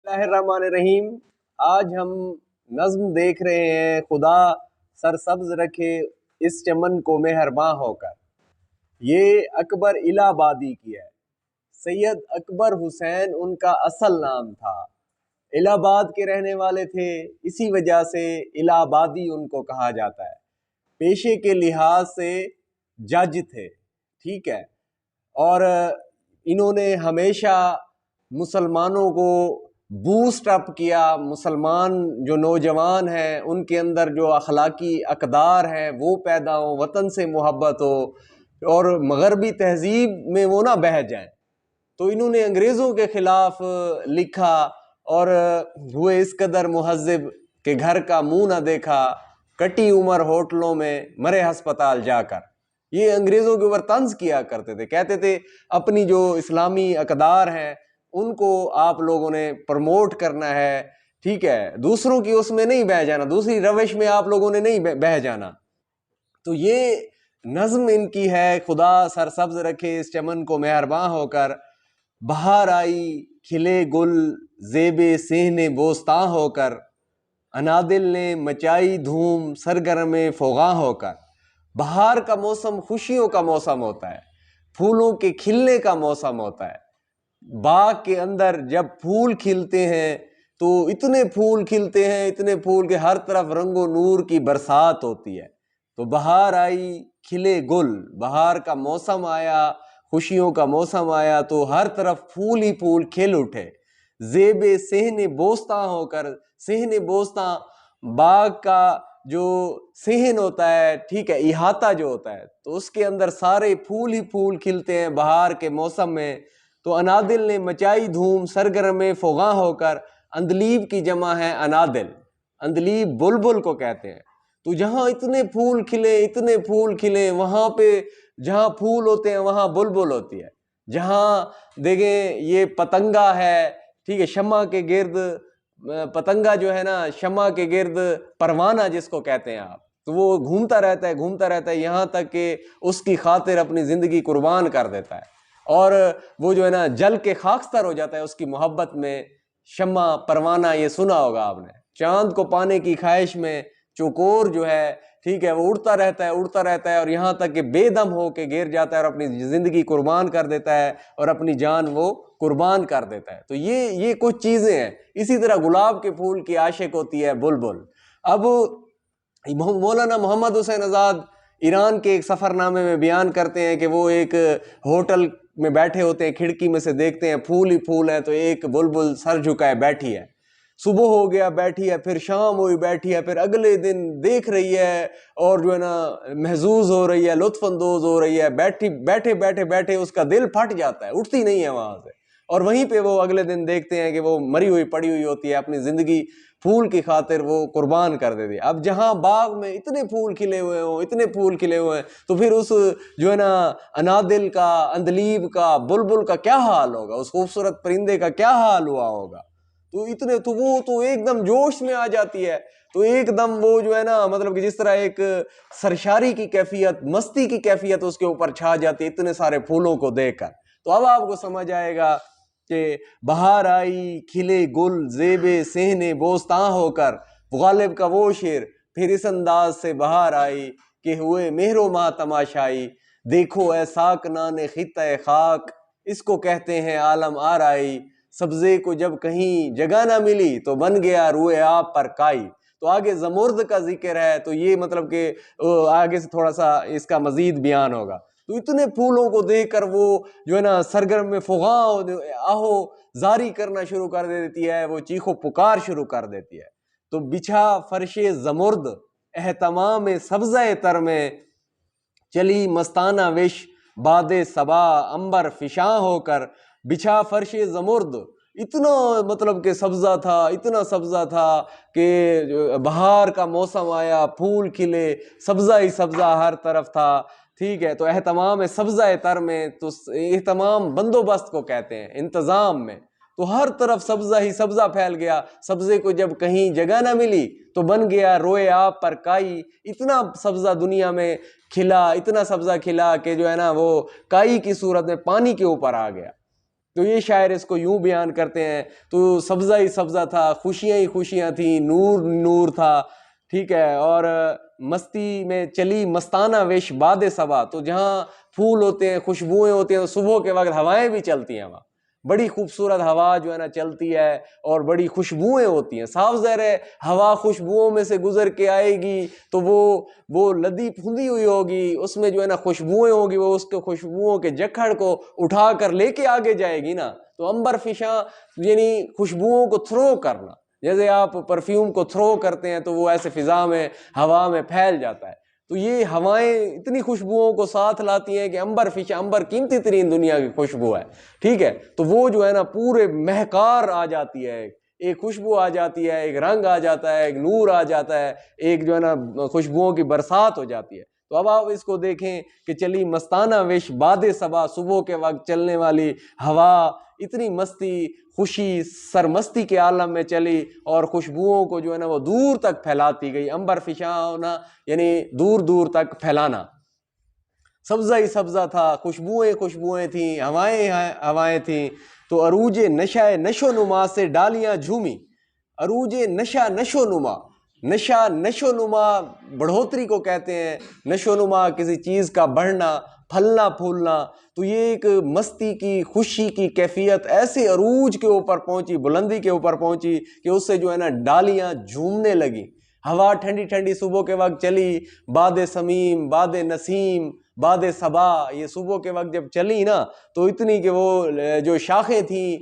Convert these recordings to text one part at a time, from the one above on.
بسم اللہ الرحمن الرحیم۔ آج ہم نظم دیکھ رہے ہیں، خدا سرسبز رکھے اس چمن کو مہرباں ہو کر۔ یہ اکبر الہ آبادی کی ہے۔ سید اکبر حسین ان کا اصل نام تھا۔ الہ آباد کے رہنے والے تھے، اسی وجہ سے الہ آبادی ان کو کہا جاتا ہے۔ پیشے کے لحاظ سے جج تھے، ٹھیک ہے، اور انہوں نے ہمیشہ مسلمانوں کو بوسٹ اپ کیا۔ مسلمان جو نوجوان ہیں ان کے اندر جو اخلاقی اقدار ہیں وہ پیدا ہو، وطن سے محبت ہو اور مغربی تہذیب میں وہ نہ بہہ جائیں۔ تو انہوں نے انگریزوں کے خلاف لکھا اور ہوئے اس قدر مہذب کہ گھر کا منہ نہ دیکھا، کٹی عمر ہوٹلوں میں، مرے ہسپتال جا کر۔ یہ انگریزوں کے اوپر طنز کیا کرتے تھے، کہتے تھے اپنی جو اسلامی اقدار ہیں ان کو آپ لوگوں نے پروموٹ کرنا ہے، ٹھیک ہے، دوسروں کی اس میں نہیں بہہ جانا، دوسری روش میں آپ لوگوں نے نہیں بہہ جانا۔ تو یہ نظم ان کی ہے، خدا سرسبز رکھے اس چمن کو مہرباں ہو کر، بہار آئی کھلے گل زیب صحن بوستاں ہو کر، انادل نے مچائی دھوم سرگرم فغاں ہو کر۔ بہار کا موسم خوشیوں کا موسم ہوتا ہے، پھولوں کے کھلنے کا موسم ہوتا ہے۔ باغ کے اندر جب پھول کھلتے ہیں تو اتنے پھول کھلتے ہیں، اتنے پھول کہ ہر طرف رنگ و نور کی برسات ہوتی ہے۔ تو بہار آئی کھلے گل، بہار کا موسم آیا، خوشیوں کا موسم آیا تو ہر طرف پھول ہی پھول کھل اٹھے۔ زیب صحن بوستاں ہو کر، صحن بوستاں باغ کا جو صحن ہوتا ہے، ٹھیک ہے، احاطہ جو ہوتا ہے، تو اس کے اندر سارے پھول ہی پھول کھلتے ہیں بہار کے موسم میں۔ تو انادل نے مچائی دھوم سرگرم فغاں ہو کر، اندلیب کی جمع ہے انادل، اندلیب بلبل کو کہتے ہیں۔ تو جہاں اتنے پھول کھلے، اتنے پھول کھلے، وہاں پہ جہاں پھول ہوتے ہیں وہاں بلبل ہوتی ہے۔ جہاں دیکھیں یہ پتنگا ہے، ٹھیک ہے، شمع کے گرد پتنگا جو ہے نا، شمع کے گرد پروانہ جس کو کہتے ہیں آپ، تو وہ گھومتا رہتا ہے گھومتا رہتا ہے یہاں تک کہ اس کی خاطر اپنی زندگی قربان کر دیتا ہے، اور وہ جو ہے نا جل کے خاکستر ہو جاتا ہے اس کی محبت میں۔ شمع پروانہ یہ سنا ہوگا آپ نے، چاند کو پانے کی خواہش میں چوکور جو ہے، ٹھیک ہے، وہ اڑتا رہتا ہے اڑتا رہتا ہے، اور یہاں تک کہ بے دم ہو کے گر جاتا ہے اور اپنی زندگی قربان کر دیتا ہے اور اپنی جان وہ قربان کر دیتا ہے۔ تو یہ کچھ چیزیں ہیں۔ اسی طرح گلاب کے پھول کی عاشق ہوتی ہے بلبل۔ اب مولانا محمد حسین آزاد ایران کے ایک سفر نامے میں بیان کرتے ہیں کہ وہ ایک ہوٹل میں بیٹھے ہوتے ہیں، کھڑکی میں سے دیکھتے ہیں پھول ہی پھول ہیں، تو ایک بلبل سر جھکائے بیٹھی ہے۔ صبح ہو گیا بیٹھی ہے، پھر شام ہوئی بیٹھی ہے، پھر اگلے دن دیکھ رہی ہے اور جو ہے نا محظوظ ہو رہی ہے، لطف اندوز ہو رہی ہے، بیٹھے بیٹھے بیٹھے اس کا دل پھٹ جاتا ہے، اٹھتی نہیں ہے وہاں سے، اور وہیں پہ وہ اگلے دن دیکھتے ہیں کہ وہ مری ہوئی پڑی ہوئی ہوتی ہے، اپنی زندگی پھول کی خاطر وہ قربان کر دیتی ہے۔ اب جہاں باغ میں اتنے پھول کھلے ہوئے ہوں، اتنے پھول کھلے ہوئے ہیں، تو پھر اس جو ہے نا انادل کا، اندلیب کا، بلبل کا کیا حال ہوگا، اس خوبصورت پرندے کا کیا حال ہوا ہوگا۔ تو اتنے تو وہ تو ایک دم جوش میں آ جاتی ہے، تو ایک دم وہ جو ہے نا مطلب کہ جس طرح ایک سرشاری کی کیفیت، مستی کی کیفیت اس کے اوپر چھا جاتی ہے اتنے سارے پھولوں کو دیکھ کر۔ تو اب آپ کو سمجھ آئے گا کہ بہار آئی کھلے گل زیب صحن بوستاں ہو کر، غالب کا وہ شعر پھر اس انداز سے بہار آئی کہ ہوئے مہر و ماہ تماشائی، دیکھو اے ساکنان خطہ خاک، اس کو کہتے ہیں عالم آرائی، سبزے کو جب کہیں جگہ نہ ملی تو بن گیا روئے آپ پر کائی۔ تو آگے زمرد کا ذکر ہے، تو یہ مطلب کہ آگے سے تھوڑا سا اس کا مزید بیان ہوگا۔ تو اتنے پھولوں کو دیکھ کر وہ جو ہے نا سرگرم میں فغاں آہو زاری کرنا شروع کر دیتی ہے، وہ چیخ و پکار شروع کر دیتی ہے۔ تو بچھا فرش زمرد اہتمام سبزہ تر میں، چلی مستانہ وش باد صبا عنبر فشاں ہو کر۔ بچھا فرش زمرد، اتنا مطلب کہ سبزہ تھا، اتنا سبزہ تھا کہ بہار کا موسم آیا، پھول کھلے، سبزہ ہی سبزہ ہر طرف تھا، ٹھیک ہے۔ تو اہتمام سبزہ تر میں، تو اہتمام بندوبست کو کہتے ہیں، انتظام میں، تو ہر طرف سبزہ ہی سبزہ پھیل گیا۔ سبزے کو جب کہیں جگہ نہ ملی تو بن گیا روئے آپ پر کائی۔ اتنا سبزہ دنیا میں کھلا، اتنا سبزہ کھلا کہ جو ہے نا وہ کائی کی صورت میں پانی کے اوپر آ گیا۔ تو یہ شاعر اس کو یوں بیان کرتے ہیں، تو سبزہ ہی سبزہ تھا، خوشیاں ہی خوشیاں تھیں، نور نور تھا، ٹھیک ہے، اور مستی میں چلی مستانہ ویش باد صبا، تو جہاں پھول ہوتے ہیں، خوشبوئیں ہوتی ہیں، تو صبح کے وقت ہوائیں بھی چلتی ہیں، وہاں بڑی خوبصورت ہوا جو ہے نا چلتی ہے، اور بڑی خوشبوئیں ہوتی ہیں۔ صاف ظاہر ہے ہوا خوشبوؤں میں سے گزر کے آئے گی تو وہ لدی پھندی ہوئی ہوگی، اس میں جو ہے نا خوشبوئیں ہوگی، وہ اس کے خوشبوؤں کے جکھڑ کو اٹھا کر لے کے آگے جائے گی نا۔ تو عنبر فشاں یعنی خوشبوؤں کو تھرو کرنا، جیسے آپ پرفیوم کو تھرو کرتے ہیں تو وہ ایسے فضا میں، ہوا میں پھیل جاتا ہے۔ تو یہ ہوائیں اتنی خوشبوؤں کو ساتھ لاتی ہیں کہ عنبر فشاں، عنبر قیمتی ترین دنیا کی خوشبو ہے، ٹھیک ہے، تو وہ جو ہے نا پورے مہکار آ جاتی ہے، ایک خوشبو آ جاتی ہے، ایک رنگ آ جاتا ہے، ایک نور آ جاتا ہے، ایک جو ہے نا خوشبوؤں کی برسات ہو جاتی ہے۔ تو اب آپ اس کو دیکھیں کہ چلی مستانہ وش باد صبا، صبح کے وقت چلنے والی ہوا اتنی مستی، خوشی، سرمستی کے عالم میں چلی، اور خوشبوؤں کو جو ہے نا وہ دور تک پھیلاتی گئی۔ عنبر فشاں ہونا یعنی دور دور تک پھیلانا۔ سبزہ ہی سبزہ تھا، خوشبوئیں خوشبوئیں تھیں، ہوائیں ہوائیں تھیں، تو عروج نشہ نشو نما سے ڈالیاں جھومی۔ عروج نشہ نشو نما، نشہ نشو نما بڑھوتری کو کہتے ہیں، نشو نما کسی چیز کا بڑھنا، پھلنا پھولنا، تو یہ ایک مستی کی، خوشی کی کیفیت ایسے عروج کے اوپر پہنچی، بلندی کے اوپر پہنچی کہ اس سے جو ہے نا ڈالیاں جھومنے لگیں۔ ہوا ٹھنڈی ٹھنڈی صبح کے وقت چلی، باد سمیم، باد نسیم، باد صبا، یہ صبح کے وقت جب چلی نا تو اتنی کہ وہ جو شاخیں تھیں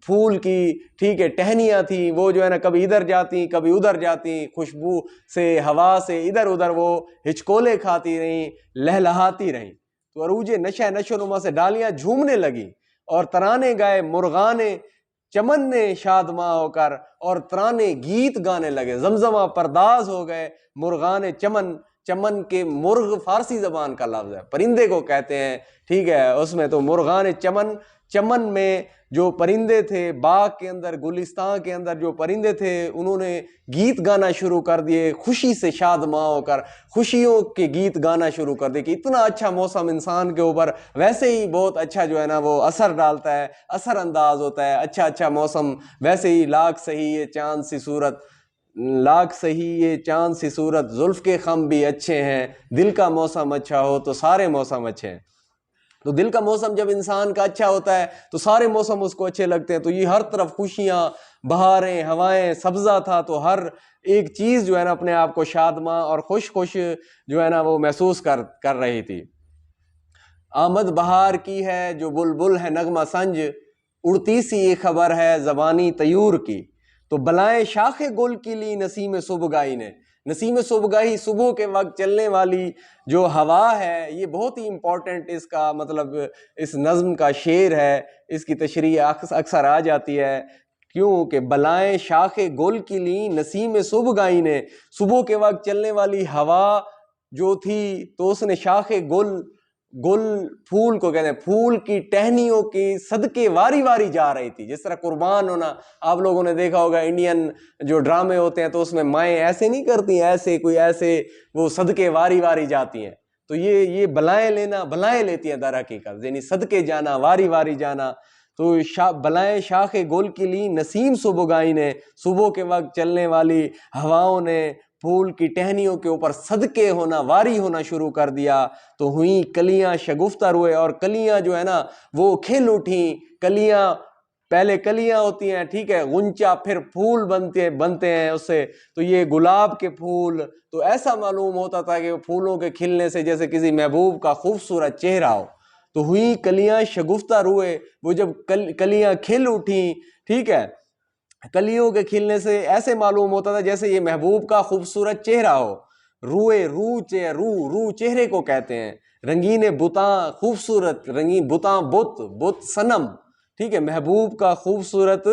پھول کی، ٹھیک ہے، ٹہنیاں تھیں، وہ جو ہے نا کبھی ادھر جاتی کبھی ادھر جاتی، خوشبو سے، ہوا سے ادھر ادھر وہ ہچکولے کھاتی رہیں، لہلہاتی رہیں۔ تو عروج نشہ نشو نما سے ڈالیاں جھومنے لگی، اور ترانے گائے مرغان چمن نے شادماں ہو کر، اور ترانے گیت گانے لگے، زمزمہ پرداز ہو گئے مرغان چمن۔ چمن کے مرغ فارسی زبان کا لفظ ہے، پرندے کو کہتے ہیں، ٹھیک ہے، اس میں تو مرغان چمن، چمن میں جو پرندے تھے، باغ کے اندر، گلستان کے اندر جو پرندے تھے، انہوں نے گیت گانا شروع کر دیے، خوشی سے شادماں ہو کر خوشیوں کے گیت گانا شروع کر دیے، کہ اتنا اچھا موسم انسان کے اوپر ویسے ہی بہت اچھا جو ہے نا وہ اثر ڈالتا ہے، اثر انداز ہوتا ہے، اچھا اچھا موسم ویسے ہی لاکھ سہی یہ چاند سی صورت، لاکھ سہی یہ چاند سی صورت، زلف کے خم بھی اچھے ہیں، دل کا موسم اچھا ہو تو سارے موسم اچھے ہیں۔ تو دل کا موسم جب انسان کا اچھا ہوتا ہے تو سارے موسم اس کو اچھے لگتے ہیں۔ تو یہ ہر طرف خوشیاں، بہاریں، ہوائیں، سبزہ تھا، تو ہر ایک چیز جو ہے نا اپنے آپ کو شادماں اور خوش خوش جو ہے نا وہ محسوس کر رہی تھی۔ آمد بہار کی ہے جو بلبل ہے نغمہ سنج، اڑتی سی یہ خبر ہے زبانی طیور کی، تو بلائیں شاخ گل کی لی نسیم صبحگاہی نے۔ نسیم صبحگاہی، صبح کے وقت چلنے والی جو ہوا ہے، یہ بہت ہی امپورٹنٹ اس کا مطلب اس نظم کا شعر ہے، اس کی تشریح اکثر آ جاتی ہے، کیوں کہ بلائیں شاخ گل کی لی نسیم صبحگاہی نے، صبح کے وقت چلنے والی ہوا جو تھی تو اس نے شاخ گل پھول کو کہتے ہیں، پھول کی ٹہنیوں کی صدقے واری واری جا رہی تھی، جس طرح قربان ہونا آپ لوگوں نے دیکھا ہوگا، انڈین جو ڈرامے ہوتے ہیں تو اس میں مائیں ایسے نہیں کرتی، ایسے کوئی ایسے وہ صدقے واری واری جاتی ہیں، تو یہ بلائیں لینا، بلائیں لیتی ہیں در حقیقت، یعنی صدقے جانا، واری واری جانا۔ تو بلائیں شاخ گل کی لی نسیم صبحگاہی نے، صبح کے وقت چلنے والی ہواؤں نے پھول کی ٹہنیوں کے اوپر صدقے ہونا، واری ہونا شروع کر دیا، تو ہوئیں کلیاں شگفتہ روئے، اور کلیاں جو ہے نا وہ کھل اٹھیں، کلیاں پہلے کلیاں ہوتی ہیں، ٹھیک ہے، غنچہ پھر پھول بنتے ہیں اس سے، تو یہ گلاب کے پھول، تو ایسا معلوم ہوتا تھا کہ پھولوں کے کھلنے سے جیسے کسی محبوب کا خوبصورت چہرہ ہو۔ تو ہوئی کلیاں شگفتہ روئے، وہ جب کلیاں کھل اٹھیں، ٹھیک ہے، کلیوں کے کھلنے سے ایسے معلوم ہوتا تھا جیسے یہ محبوب کا خوبصورت چہرہ ہو۔ روئے، رو چہرے کو کہتے ہیں، رنگین بتاں، خوبصورت رنگین بتاں، بت صنم، ٹھیک ہے، محبوب کا خوبصورت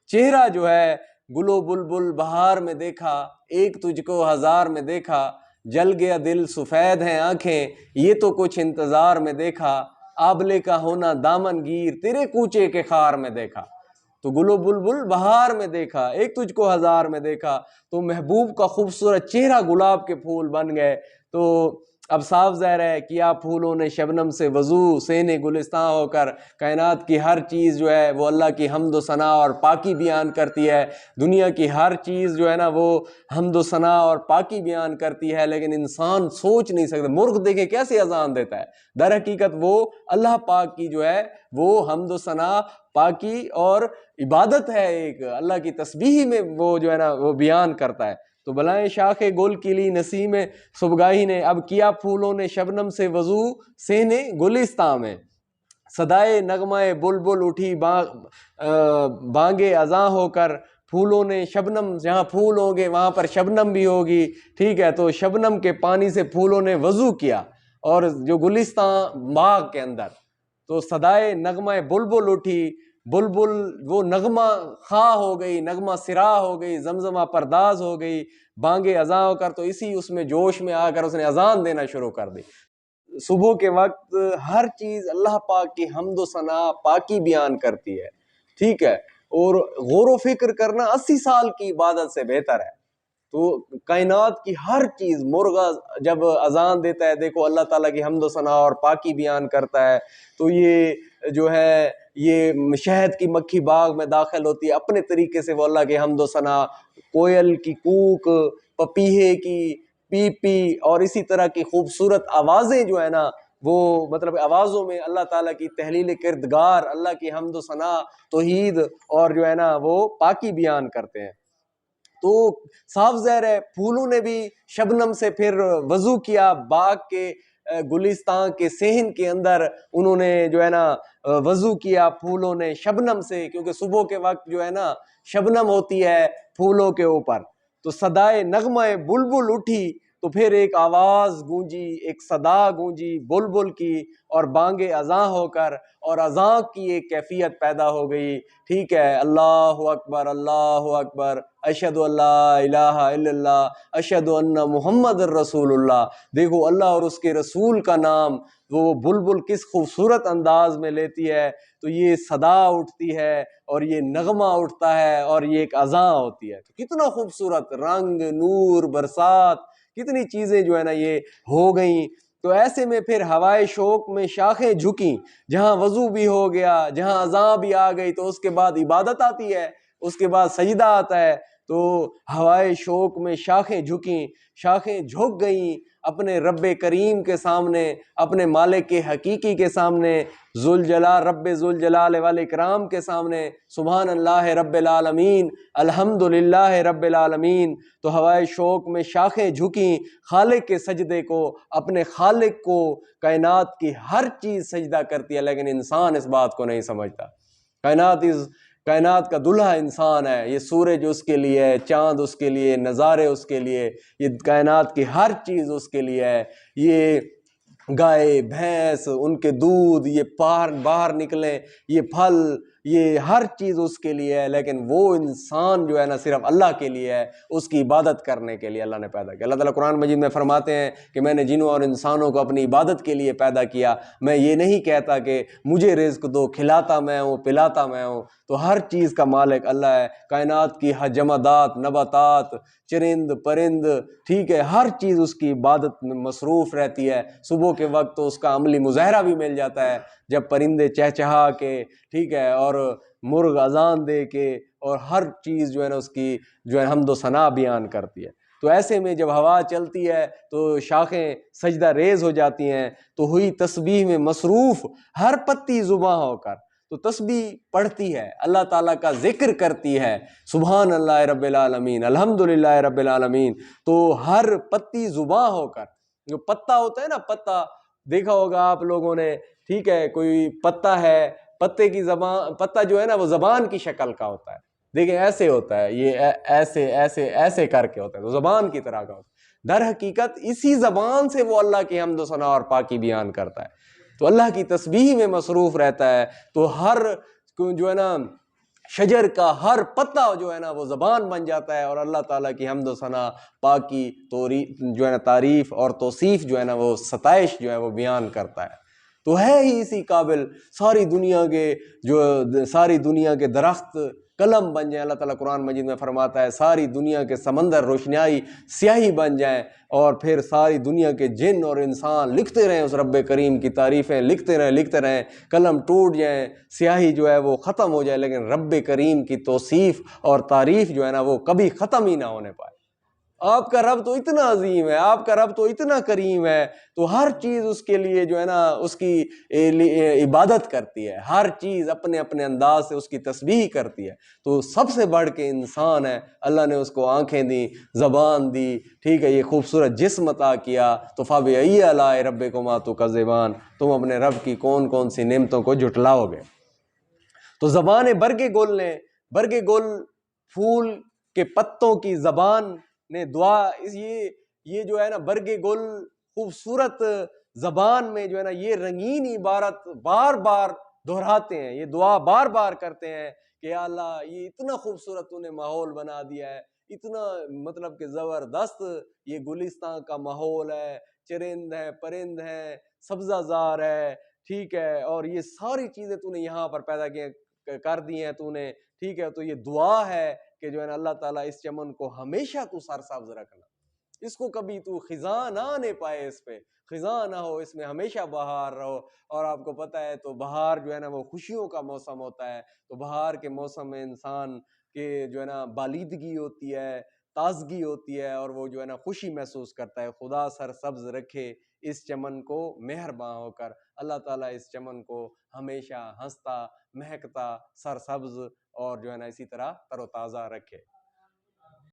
چہرہ جو ہے، گلو بلبل بہار میں دیکھا، ایک تجھ کو ہزار میں دیکھا، جل گیا دل سفید ہیں آنکھیں، یہ تو کچھ انتظار میں دیکھا، آبلے کا ہونا دامن گیر، تیرے کوچے کے خار میں دیکھا۔ تو گلو بلبل بہار میں دیکھا، ایک تجھ کو ہزار میں دیکھا، تو محبوب کا خوبصورت چہرہ گلاب کے پھول بن گئے۔ تو اب صاف ظاہر ہے کیا پھولوں نے شبنم سے وضو، سینے گلستاں ہو کر کائنات کی ہر چیز جو ہے وہ اللہ کی حمد و ثنا اور پاکی بیان کرتی ہے، دنیا کی ہر چیز جو ہے نا وہ حمد و ثنا اور پاکی بیان کرتی ہے، لیکن انسان سوچ نہیں سکتا۔ مرغ دیکھیں کیسے اذان دیتا ہے، در حقیقت وہ اللہ پاک کی جو ہے وہ حمد و ثنا، پاکی اور عبادت ہے، ایک اللہ کی تسبیح میں وہ جو ہے نا وہ بیان کرتا ہے۔ تو بلائیں شاخ گل کلی نسیم صبحگاہی نے، اب کیا پھولوں نے شبنم سے وضو، سینے گلستاں میں، صدائے نغمہ بلبل اٹھی بانگے اذاں ہو کر، پھولوں نے شبنم، جہاں پھول ہوں گے وہاں پر شبنم بھی ہوگی، ٹھیک ہے، تو شبنم کے پانی سے پھولوں نے وضو کیا، اور جو گلستان باغ کے اندر، تو صدائے نغمہ بلبل اٹھی، بلبل وہ نغمہ خواہ ہو گئی، نغمہ سرا ہو گئی، زمزمہ پرداز ہو گئی، بانگے اذاں ہو کر، تو اسی اس میں جوش میں آ کر اس نے اذان دینا شروع کر دی۔ صبح کے وقت ہر چیز اللہ پاک کی حمد و ثنا، پاکی بیان کرتی ہے، ٹھیک ہے، اور غور و فکر کرنا 80 سال کی عبادت سے بہتر ہے۔ تو کائنات کی ہر چیز، مرغا جب اذان دیتا ہے، دیکھو اللہ تعالیٰ کی حمد و ثنا اور پاکی بیان کرتا ہے، تو یہ جو ہے یہ شہد کی مکھی باغ میں داخل ہوتی ہے، اپنے طریقے سے وہ اللہ کی حمد و ثنا، کوئل کی کوک، پپیہے کی پی پی، اور اسی طرح کی خوبصورت آوازیں جو ہے نا وہ مطلب آوازوں میں اللہ تعالیٰ کی تحلیل کردگار، اللہ کی حمد و ثنا، توحید اور جو ہے نا وہ پاکی بیان کرتے ہیں۔ تو صاف ظاہر ہے پھولوں نے بھی شبنم سے پھر وضو کیا، باغ کے گلستان کے صحن کے اندر انہوں نے جو ہے نا وضو کیا پھولوں نے شبنم سے، کیونکہ صبح کے وقت جو ہے نا شبنم ہوتی ہے پھولوں کے اوپر۔ تو صدائے نغمہ بلبل اٹھی، تو پھر ایک آواز گونجی، ایک صدا گونجی بلبل کی، اور بانگے اذاں ہو کر، اور اذاں کی ایک کیفیت پیدا ہو گئی، ٹھیک ہے، اللہ اکبر اللہ اکبر، اشہد ان لا الہ الا اللہ، اشہد ان محمد الرسول اللہ۔ دیکھو اللہ اور اس کے رسول کا نام وہ بلبل کس خوبصورت انداز میں لیتی ہے، تو یہ صدا اٹھتی ہے اور یہ نغمہ اٹھتا ہے اور یہ ایک اذاں ہوتی ہے، تو کتنا خوبصورت رنگ، نور، برسات، کتنی چیزیں جو ہے نا یہ ہو گئیں۔ تو ایسے میں پھر ہوائے شوق میں شاخیں جھکی، جہاں وضو بھی ہو گیا، جہاں اذاں بھی آ گئی، تو اس کے بعد عبادت آتی ہے، اس کے بعد سجدہ آتا ہے۔ تو ہوائے شوق میں شاخیں جھکیں، شاخیں جھک گئیں اپنے رب کریم کے سامنے، اپنے مالک حقیقی کے سامنے، ذوالجلال رب ذوالجلال والاکرام کے سامنے، سبحان اللہ رب العالمین، الحمدللہ رب العالمین۔ تو ہوائے شوق میں شاخیں جھکیں، خالق کے سجدے کو، اپنے خالق کو، کائنات کی ہر چیز سجدہ کرتی ہے، لیکن انسان اس بات کو نہیں سمجھتا۔ کائنات کا دلہا انسان ہے، یہ سورج اس کے لیے ہے، چاند اس کے لیے، نظارے اس کے لیے، یہ کائنات کی ہر چیز اس کے لیے ہے، یہ گائے بھینس، ان کے دودھ، یہ باہر نکلیں، یہ پھل، یہ ہر چیز اس کے لیے ہے، لیکن وہ انسان جو ہے نا صرف اللہ کے لیے ہے، اس کی عبادت کرنے کے لیے اللہ نے پیدا کیا۔ اللہ تعالیٰ قرآن مجید میں فرماتے ہیں کہ میں نے جنوں اور انسانوں کو اپنی عبادت کے لیے پیدا کیا، میں یہ نہیں کہتا کہ مجھے رزق دو، کھلاتا میں ہوں، پلاتا میں ہوں، تو ہر چیز کا مالک اللہ ہے، کائنات کی جمادات، نباتات، چرند پرند، ٹھیک ہے، ہر چیز اس کی عبادت میں مصروف رہتی ہے۔ صبح کے وقت تو اس کا عملی مظاہرہ بھی مل جاتا ہے، جب پرندے چہچہا کے، ٹھیک ہے، اور مرغ اذان دے کے، اور ہر چیز جو ہے نا اس کی جو ہے حمد و ثنا بیان کرتی ہے۔ تو ایسے میں جب ہوا چلتی ہے تو شاخیں سجدہ ریز ہو جاتی ہیں، تو ہوئی تسبیح میں مصروف ہر پتی زباں ہو کر، تو تسبیح پڑھتی ہے، اللہ تعالیٰ کا ذکر کرتی ہے، سبحان اللہ رب العالمین، الحمدللہ رب العالمین، تو ہر پتی زباں ہو کر، جو پتا ہوتا ہے نا، پتا دیکھا ہوگا آپ لوگوں نے، ٹھیک ہے، کوئی پتا ہے، پتے کی زبان، پتا جو ہے نا وہ زبان کی شکل کا ہوتا ہے، دیکھیں ایسے ہوتا ہے، یہ ایسے ایسے ایسے کر کے ہوتا ہے، تو زبان کی طرح کا ہوتا ہے، در حقیقت اسی زبان سے وہ اللہ کی حمد و ثنا اور پاکی بیان کرتا ہے، تو اللہ کی تسبیح میں مصروف رہتا ہے، تو ہر جو ہے نا شجر کا ہر پتا جو ہے نا وہ زبان بن جاتا ہے، اور اللہ تعالیٰ کی حمد و ثنا، پاکی، جو ہے نا تعریف اور توصیف جو ہے نا وہ ستائش جو ہے وہ بیان کرتا ہے۔ تو ہے ہی اسی قابل ساری دنیا کے درخت، قلم بن جائیں. اللہ تعالیٰ قرآن مجید میں فرماتا ہے ساری دنیا کے سمندر روشنائی سیاہی بن جائیں اور پھر ساری دنیا کے جن اور انسان لکھتے رہیں اس رب کریم کی تعریفیں، لکھتے رہیں، قلم ٹوٹ جائیں، سیاہی جو ہے وہ ختم ہو جائے، لیکن رب کریم کی توصیف اور تعریف جو ہے نا وہ کبھی ختم ہی نہ ہونے پائے. آپ کا رب تو اتنا عظیم ہے، آپ کا رب تو اتنا کریم ہے، تو ہر چیز اس کے لیے جو ہے نا اس کی عبادت کرتی ہے، ہر چیز اپنے اپنے انداز سے اس کی تسبیح کرتی ہے. تو سب سے بڑھ کے انسان ہے، اللہ نے اس کو آنکھیں دی، زبان دی، ٹھیک ہے، یہ خوبصورت جسم عطا کیا. تو فَبِأَيِّ آلَاءِ رَبِّكُمَا تُكَذِّبَانِ، تم اپنے رب کی کون کون سی نعمتوں کو جھٹلاؤ گے. تو زبانیں برگ گل نے، برگ گل پھول کے پتوں کی زبان نے دعا، یہ جو ہے نا برگ گل خوبصورت زبان میں جو ہے نا یہ رنگین عبارت بار بار دہراتے ہیں، یہ دعا بار بار کرتے ہیں کہ یا اللہ یہ اتنا خوبصورت تو نے ماحول بنا دیا ہے، اتنا مطلب کہ زبردست یہ گلستان کا ماحول ہے، چرند ہے، پرند ہے، سبزہ زار ہے، ٹھیک ہے، اور یہ ساری چیزیں تو نے یہاں پر پیدا کر دی ہیں تو نے، ٹھیک ہے. تو یہ دعا ہے کہ جو ہے نا اللہ تعالیٰ اس چمن کو ہمیشہ تو سرسبز رکھنا، اس کو کبھی تو خزاں نہ آنے پائے، اس پہ خزاں نہ ہو، اس میں ہمیشہ بہار رہو. اور آپ کو پتہ ہے تو بہار جو ہے نا وہ خوشیوں کا موسم ہوتا ہے. تو بہار کے موسم میں انسان کے جو ہے نا بالیدگی ہوتی ہے، تازگی ہوتی ہے، اور وہ جو ہے نا خوشی محسوس کرتا ہے. خدا سرسبز رکھے اس چمن کو مہرباں ہو کر. اللہ تعالیٰ اس چمن کو ہمیشہ ہنستا، مہکتا، سرسبز اور جو ہے نا اسی طرح تر و تازہ رکھے.